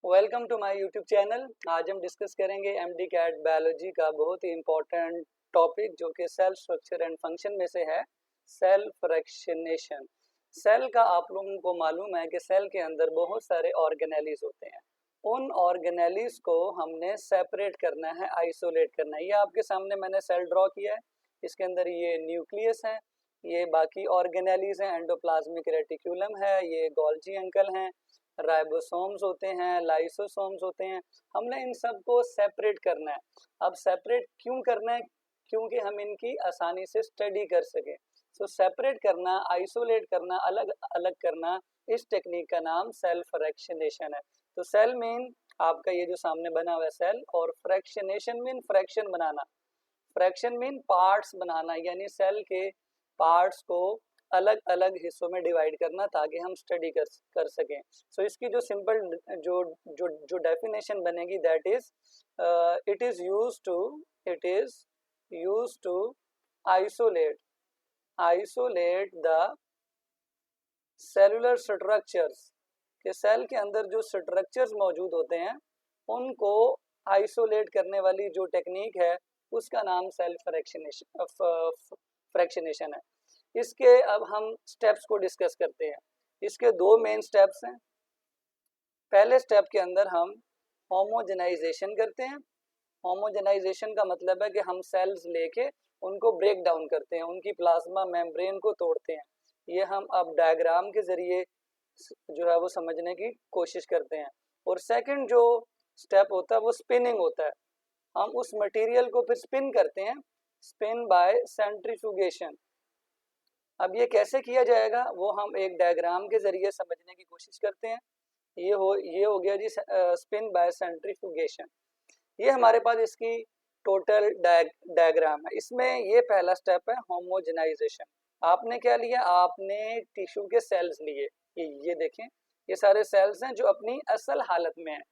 Welcome to my YouTube channel. आज हम discuss करेंगे एमडी कैट बायोलॉजी का बहुत ही इम्पोर्टेंट टॉपिक जो कि सेल स्ट्रक्चर एंड फंक्शन में से है, सेल फ्रैक्शनेशन। सेल का आप लोगों को मालूम है कि सेल के अंदर बहुत सारे ऑर्गेनेलीज होते हैं। उन ऑर्गेनेलीज को हमने सेपरेट करना है, आइसोलेट करना है। ये आपके सामने मैंने सेल ड्रॉ किया है। इसके अंदर ये न्यूक्लियस है, ये बाकी ऑर्गेनेलीज हैं, एंडोप्लाज्मिक रेटिक्यूलम है, ये गोल्जी अंकल हैं, राइबोसोम्स होते हैं, लाइसोसोम्स होते हैं। हमने इन सब को सेपरेट करना है। अब सेपरेट क्यों करना है? क्योंकि हम इनकी आसानी से स्टडी कर सकें। सो सेपरेट करना, आइसोलेट करना, अलग अलग करना, इस टेक्निक का नाम सेल फ्रैक्शनेशन है। तो सेल मीन आपका ये जो सामने बना हुआ है सेल, और फ्रैक्शनेशन मीन फ्रैक्शन बनाना। फ्रैक्शन मीन पार्ट्स बनाना, यानी सेल के पार्ट्स को अलग अलग हिस्सों में डिवाइड करना ताकि हम स्टडी कर सकें। सो इसकी जो सिंपल जो जो जो डेफिनेशन बनेगी that is it is use to isolate the cellular structures, के सेल के अंदर जो स्ट्रक्चर्स मौजूद होते हैं उनको आइसोलेट करने वाली जो टेक्निक है उसका नाम सेल फ्रैक्शनेशन है। इसके अब हम स्टेप्स को डिस्कस करते हैं। इसके दो मेन स्टेप्स हैं। पहले स्टेप के अंदर हम होमोजेनाइजेशन करते हैं। होमोजेनाइजेशन का मतलब है कि हम सेल्स लेके उनको ब्रेक डाउन करते हैं, उनकी प्लाज्मा मेम्ब्रेन को तोड़ते हैं। ये हम अब डायग्राम के जरिए जो है वो समझने की कोशिश करते हैं। और सेकंड जो स्टेप होता है वो स्पिनिंग होता है। हम उस मटेरियल को फिर स्पिन करते हैं, स्पिन बाय सेंट्रीफ्यूगेशन। अब ये कैसे किया जाएगा वो हम एक डायग्राम के जरिए समझने की कोशिश करते हैं। ये हो गया जी स्पिन बाय सेंट्रीफ्यूगेशन। ये हमारे पास इसकी टोटल डायग्राम है। इसमें ये पहला स्टेप है होमोजेनाइजेशन। आपने क्या लिया? आपने टिश्यू के सेल्स लिए। ये देखें, ये सारे सेल्स हैं जो अपनी असल हालत में हैं।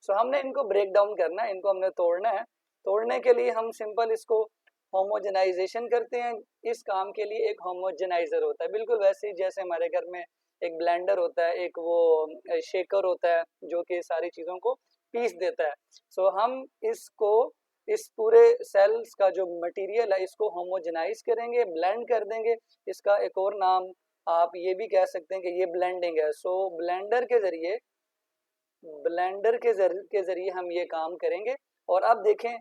सो हमने इनको ब्रेक डाउन करना है, इनको हमने तोड़ना है। तोड़ने के लिए हम सिंपल इसको होमोजेनाइजेशन करते हैं। इस काम के लिए एक होमोजेनाइजर होता है, बिल्कुल वैसे ही जैसे हमारे घर में एक ब्लेंडर होता है, एक वो शेकर होता है जो कि सारी चीज़ों को पीस देता है। सो हम इसको, इस पूरे सेल्स का जो मटेरियल है इसको होमोजेनाइज करेंगे, ब्लेंड कर देंगे। इसका एक और नाम आप ये भी कह सकते हैं कि ये ब्लेंडिंग है। सो ब्लेंडर के जरिए हम ये काम करेंगे। और अब देखें,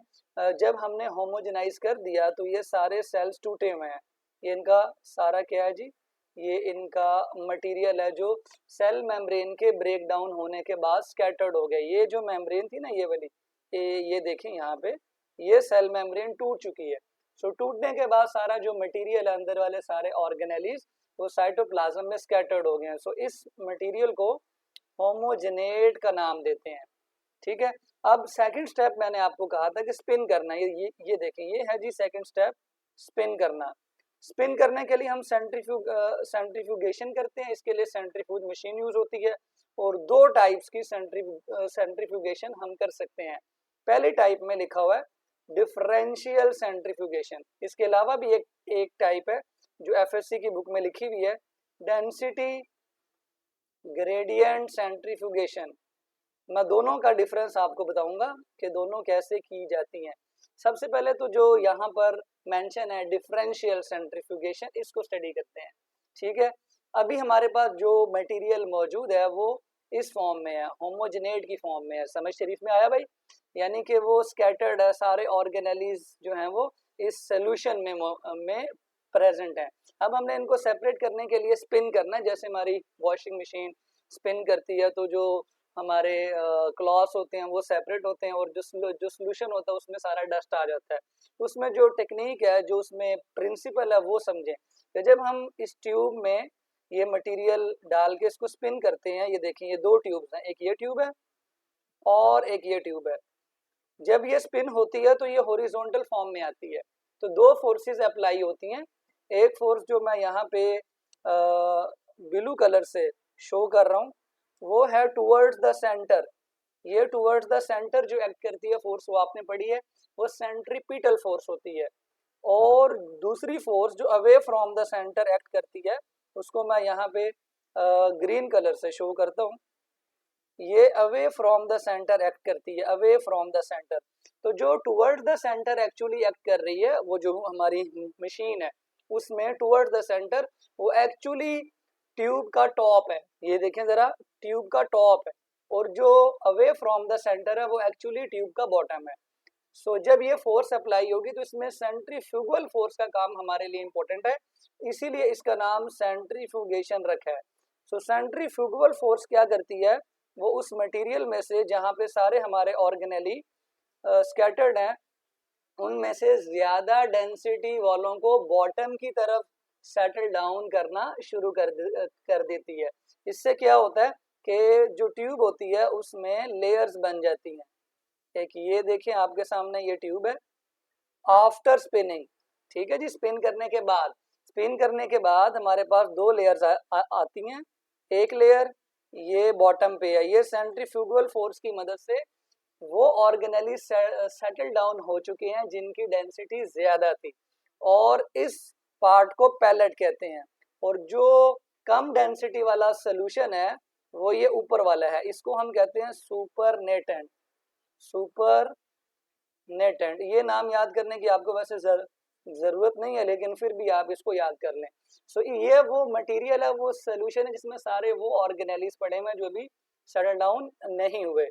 जब हमने होमोजेनाइज कर दिया तो ये सारे सेल्स टूटे हुए हैं। ये इनका सारा क्या है जी? ये इनका मटेरियल है जो सेल मेम्ब्रेन के ब्रेक डाउन होने के बाद स्कैटर्ड हो गया। ये जो मेम्ब्रेन थी ना, ये वाली, ये देखें यहाँ पे, ये सेल मेम्ब्रेन टूट चुकी है। सो टूटने के बाद सारा जो मटेरियल है, अंदर वाले सारे ऑर्गेनेलीज, वो साइटोप्लाज्म में स्कैटर्ड हो गए हैं। सो इस मटेरियल को होमोजेनेट का नाम देते हैं। ठीक है। अब सेकंड स्टेप मैंने आपको कहा था कि स्पिन करना। ये देखें, ये है जी सेकंड स्टेप, स्पिन करना। स्पिन करने के लिए हम सेंट्रीफ्यूगेशन करते हैं। इसके लिए सेंट्रीफ्यूज मशीन यूज होती है और दो टाइप्स की सेंट्रीफ्यूगेशन हम कर सकते हैं। पहली टाइप में लिखा हुआ है डिफरेंशियल सेंट्रीफ्यूगेशन। इसके अलावा भी एक टाइप है जो एफएससी की बुक में लिखी हुई है, डेंसिटी ग्रेडियंट सेंट्रीफ्यूगेशन। मैं दोनों का डिफरेंस आपको बताऊंगा कि दोनों कैसे की जाती हैं। सबसे पहले तो जो यहाँ पर मेंशन है डिफरेंशियल सेंट्रीफ्यूगेशन, इसको स्टडी करते हैं। ठीक है। अभी हमारे पास जो मटेरियल मौजूद है वो इस फॉर्म में है, होमोजेनेट की फॉर्म में है। समझ शरीफ में आया भाई? यानी कि वो स्कैटर्ड है, सारे ऑर्गेनेलीज जो हैं वो इस सोल्यूशन में प्रेजेंट है। अब हमने इनको सेपरेट करने के लिए स्पिन करना है। जैसे हमारी वॉशिंग मशीन स्पिन करती है तो जो हमारे क्लॉथ्स होते हैं वो सेपरेट होते हैं और जो सोल्यूशन होता है उसमें सारा डस्ट आ जाता है। उसमें जो टेक्निक है, जो उसमें प्रिंसिपल है वो समझें कि जब हम इस ट्यूब में ये मटेरियल डाल के इसको स्पिन करते हैं, ये देखें, ये दो ट्यूब्स हैं, एक ये ट्यूब है और एक ये ट्यूब है। जब ये स्पिन होती है तो ये हॉरिजॉन्टल फॉर्म में आती है। तो दो फोर्सेस अप्लाई होती हैं। एक फोर्स जो मैं यहाँ पे ब्लू कलर से शो कर रहा हूँ वो है टुवर्ड्स द सेंटर। ये टुवर्ड्स द सेंटर जो एक्ट करती है फोर्स, वो आपने पढ़ी है, वो सेंट्रीपिटल फोर्स होती है। और दूसरी फोर्स जो away from the centre act करती है उसको मैं यहाँ पे ग्रीन कलर से शो करता हूँ। ये away from the centre act करती है, अवे फ्रॉम द सेंटर। तो जो toward the centre actually act कर रही है, वो जो हमारी मशीन है उसमें टुवर्ड द सेंटर, वो एक्चुअली ट्यूब का टॉप है, ये देखें जरा, ट्यूब का टॉप है, और जो अवे फ्रॉम द सेंटर है वो एक्चुअली ट्यूब का बॉटम है। सो जब ये फोर्स अप्लाई होगी तो इसमें सेंट्रीफ्यूगल फोर्स का काम हमारे लिए इंपॉर्टेंट है, इसीलिए इसका नाम सेंट्रीफ्यूगेशन रखा है। सो सेंट्रीफ्यूगल फोर्स क्या करती है, वो उस मटेरियल में से जहाँ पे सारे हमारे ऑर्गेनेली स्कैटर्ड हैं, उनमें से ज्यादा डेंसिटी वालों को बॉटम की तरफ सेटल डाउन करना शुरू कर देती है। इससे क्या होता है कि जो ट्यूब होती है उसमें लेयर्स बन जाती हैं। एक ये देखें आपके सामने ये ट्यूब है, आफ्टर स्पिनिंग, ठीक है जी, स्पिन करने के बाद, स्पिन करने के बाद हमारे पास दो लेयर्स आती हैं। एक लेयर ये बॉटम पे है, ये सेंट्रीफ्यूगल फोर्स की मदद से वो ऑर्गेनेली सेटल डाउन हो चुके हैं जिनकी डेंसिटी ज्यादा थी, और इस पार्ट को पैलेट कहते हैं। और जो कम डेंसिटी वाला सोल्यूशन है वो ये ऊपर वाला है, इसको हम कहते हैं सुपर नेटेंट। सुपर नेटेंट, ये नाम याद करने की आपको वैसे जरूरत नहीं है, लेकिन फिर भी आप इसको याद कर लें। सो ये वो मटेरियल है, वो सोल्यूशन है जिसमें सारे वो ऑर्गेनेलीज पड़े हुए हैं जो अभी सेटल डाउन नहीं हुए।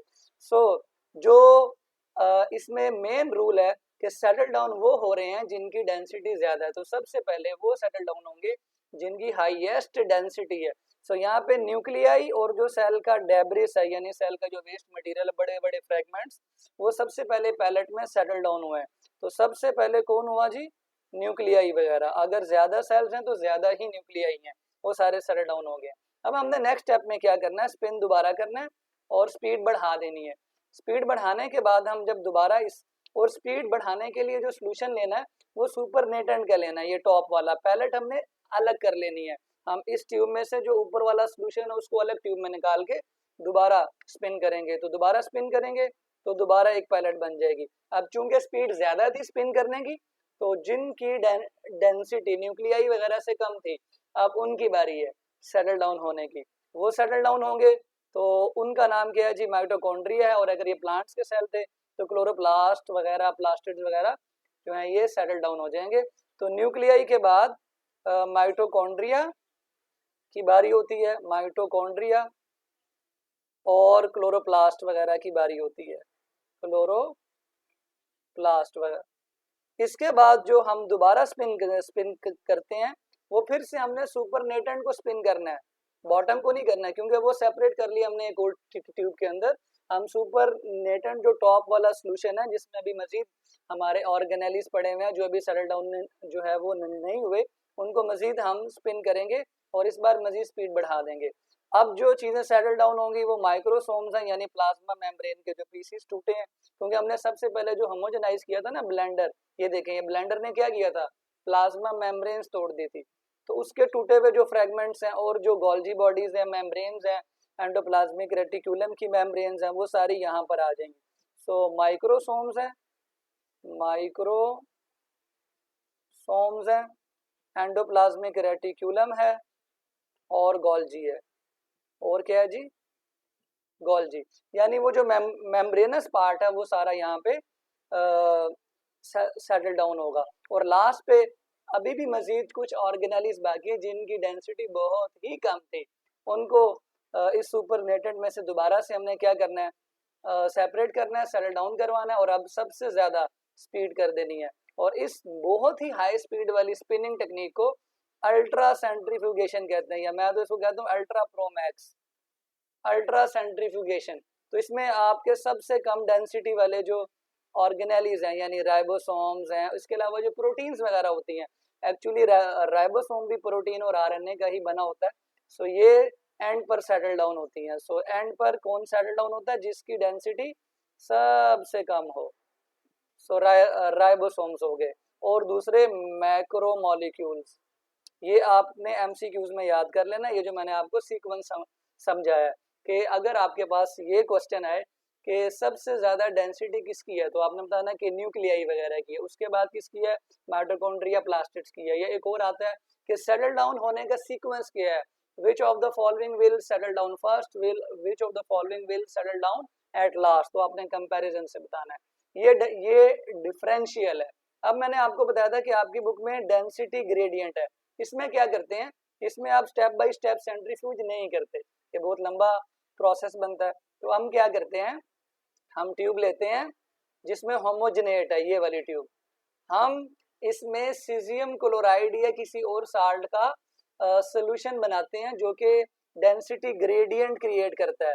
सो जो इसमें मेन रूल है कि सेटल डाउन वो हो रहे हैं जिनकी डेंसिटी ज्यादा है, तो सबसे पहले वो सेटल डाउन होंगे जिनकी हाईएस्ट डेंसिटी है। सो यहाँ पे न्यूक्लियाई और जो सेल का डेब्रिस है, यानी सेल का जो वेस्ट मटेरियल है, बड़े बड़े फ्रेगमेंट्स, वो सबसे पहले पैलेट में सेटल डाउन हुए हैं। तो सबसे पहले कौन हुआ जी, न्यूक्लियाई वगैरह, अगर ज्यादा सेल्स हैं तो ज्यादा ही न्यूक्लियाई हैं, वो सारे सेटल डाउन हो गए। अब हमने नेक्स्ट स्टेप में क्या करना है, स्पिन दोबारा करना है और स्पीड बढ़ा देनी है। स्पीड बढ़ाने के बाद हम जब दोबारा इस, और स्पीड बढ़ाने के लिए जो सोल्यूशन लेना है वो सुपर नेटेंट का लेना है, ये टॉप वाला पैलेट हमने अलग कर लेनी है। हम इस ट्यूब में से जो ऊपर वाला सोल्यूशन है उसको अलग ट्यूब में निकाल के दोबारा स्पिन करेंगे, तो दोबारा स्पिन करेंगे तो दोबारा एक पैलेट बन जाएगी। अब चूंकि स्पीड ज्यादा थी स्पिन करने की, तो जिनकी डेंसिटी न्यूक्लियाई वगैरह से कम थी, अब उनकी बारी है सेटल डाउन होने की। वो सेटल डाउन होंगे तो उनका नाम क्या है जी, माइटोकॉन्ड्रिया है। और अगर ये प्लांट्स के सेल थे तो क्लोरोप्लास्ट वगैरह, प्लास्टिड्स वगैरह जो है ये सेटल डाउन हो जाएंगे। तो न्यूक्लियाई के बाद माइटोकॉन्ड्रिया की बारी होती है, माइटोकॉन्ड्रिया और क्लोरोप्लास्ट वगैरह की बारी होती है, क्लोरोप्लास्ट वगैरह। इसके बाद जो हम दोबारा स्पिन करते हैं वो फिर से हमने सुपर नेटेंट को स्पिन करना है, बॉटम को नहीं करना है, क्योंकि वो सेपरेट कर लिया हमने एक और ट्यूब के अंदर। हम सुपर नेटेंट जो टॉप वाला सोल्यूशन है जिसमें अभी मजीद हमारे ऑर्गेनेलीज पड़े हुए हैं जो अभी सेटल डाउन जो है वो नहीं हुए, उनको मजीद हम स्पिन करेंगे और इस बार मजीद स्पीड बढ़ा देंगे। अब जो चीजें सेटल डाउन होंगी वो माइक्रोसोम्स हैं, यानी प्लाज्मा मेम्ब्रेन के जो पीसीस टूटे हैं, क्योंकि हमने सबसे पहले जो होमोजेनाइज किया था ना ब्लेंडर, ये देखें, ये ब्लेंडर ने क्या किया था, प्लाज्मा मेम्ब्रेन्स तोड़ दी थी। तो उसके टूटे हुए जो फ्रेगमेंट्स हैं और जो गोल्जी बॉडीज हैं, मेम्ब्रेन्स हैं, एंडोप्लाज्मिक रेटिकुलम की मेम्ब्रेन्स हैं, वो सारी यहाँ पर आ जाएंगी। सो माइक्रोसोम्स हैं, माइक्रोसोम्स हैं, एंडोप्लाज्मिक रेटिकुलम है और गोल्जी है। और क्या है जी, गोल्जी, यानी वो जो मेम्ब्रेनस पार्ट है वो सारा यहाँ पे सेटल डाउन होगा। और लास्ट पे अभी भी मजीद कुछ ऑर्गेनेलीज बाकी है जिनकी डेंसिटी बहुत ही कम थी, उनको इस सुपर नेटेड में से दोबारा से हमने क्या करना है, सेपरेट करना है, सेटल डाउन करवाना है और अब सबसे ज्यादा स्पीड कर देनी है। और इस बहुत ही हाई स्पीड वाली स्पिनिंग टेक्निक को अल्ट्रा सेंट्रीफ्यूगेशन कहते हैं, या मैं तो इसको कहता हूँ ultra pro max, ultra centrifugation. तो इसमें आपके सबसे कम डेंसिटी वाले जो ऑर्गेनेलीज हैं, यानी राइबोसोम्स हैं, इसके अलावा जो प्रोटीन्स वगैरह होती हैं, एक्चुअली राइबोसोम भी प्रोटीन और आरएनए का ही बना होता है। सो ये एंड पर सेटल डाउन होती हैं। सो एंड पर कौन सेटल डाउन होता है, जिसकी डेंसिटी सबसे कम हो। सो राइबोसोम्स हो गए। और दूसरे मैक्रोमोलिक्यूल्स, ये आपने एमसीक्यूज में याद कर लेना, ये जो मैंने आपको सीक्वेंस समझाया कि अगर आपके पास ये क्वेश्चन आए कि सबसे ज्यादा डेंसिटी किसकी है, तो आपने बताना कि न्यूक्लियाई वगैरह की है, उसके बाद किसकी है, माइटोकॉन्ड्रिया, प्लास्टिड्स की है, या एक और आता है कि सेटल डाउन होने का सीक्वेंस क्या है, which of the following will settle down first, which of the following will settle down at last. तो आपने कंपैरिजन से बताना है। ये डिफरेंशियल है। अब मैंने आपको बताया था कि आपकी बुक में डेंसिटी ग्रेडियंट है, इसमें क्या करते हैं, इसमें आप स्टेप बाय स्टेप सेंट्रीफ्यूज नहीं करते, ये बहुत लंबा प्रोसेस बनता है। तो हम क्या करते हैं, हम ट्यूब लेते हैं जिसमें होमोजेनेट है, ये वाली ट्यूब, हम इसमें सीजियम क्लोराइड या किसी और साल्ट का सोल्यूशन बनाते हैं जो कि डेंसिटी ग्रेडियंट क्रिएट करता है।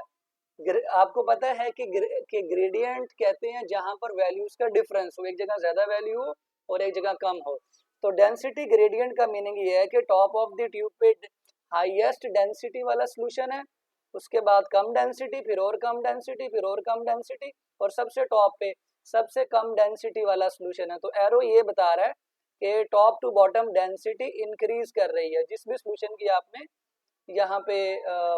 आपको पता है कि ग्रेडियंट कहते हैं जहां पर वैल्यूज का डिफरेंस हो, एक जगह ज्यादा वैल्यू हो और एक जगह कम हो। तो डेंसिटी ग्रेडियंट का मीनिंग ये है कि टॉप ऑफ द ट्यूब पे हाईएस्ट डेंसिटी वाला सोल्यूशन है, उसके बाद कम डेंसिटी, फिर और कम डेंसिटी, फिर और कम डेंसिटी, और सबसे टॉप पे सबसे कम डेंसिटी वाला सोल्यूशन है। तो एरो ये बता रहा है कि top to bottom density increase कर रही है जिस भी सोल्यूशन की आपने यहाँ पे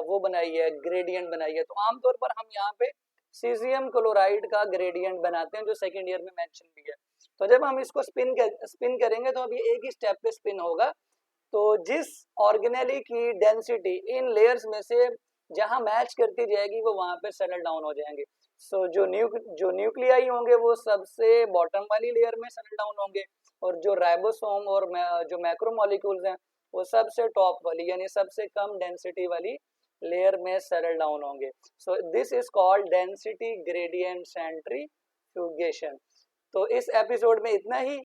वो बनाई है, ग्रेडियंट बनाई है। तो आमतौर पर हम यहाँ पे सीजियम क्लोराइड का ग्रेडियंट बनाते हैं जो सेकेंड ईयर में मेंशन भी है। तो जब हम इसको स्पिन करेंगे तो अभी एक ही स्टेप पे स्पिन होगा। तो जिस ऑर्गेनेली की डेंसिटी इन लेयर्स में से जहां मैच करती जाएगी वो वहां पे सेटल डाउन हो जाएंगे। सो जो न्यूक्लियाई होंगे वो सबसे बॉटम वाली लेयर में सेटल डाउन होंगे, और जो राइबोसोम और जो मैक्रोमोलिक्यूल्स हैं वो सबसे टॉप वाली यानी सबसे कम डेंसिटी वाली लेयर में सेटल डाउन होंगे। So this is called density gradient centrifugation. तो इस एपिसोड में इतना ही।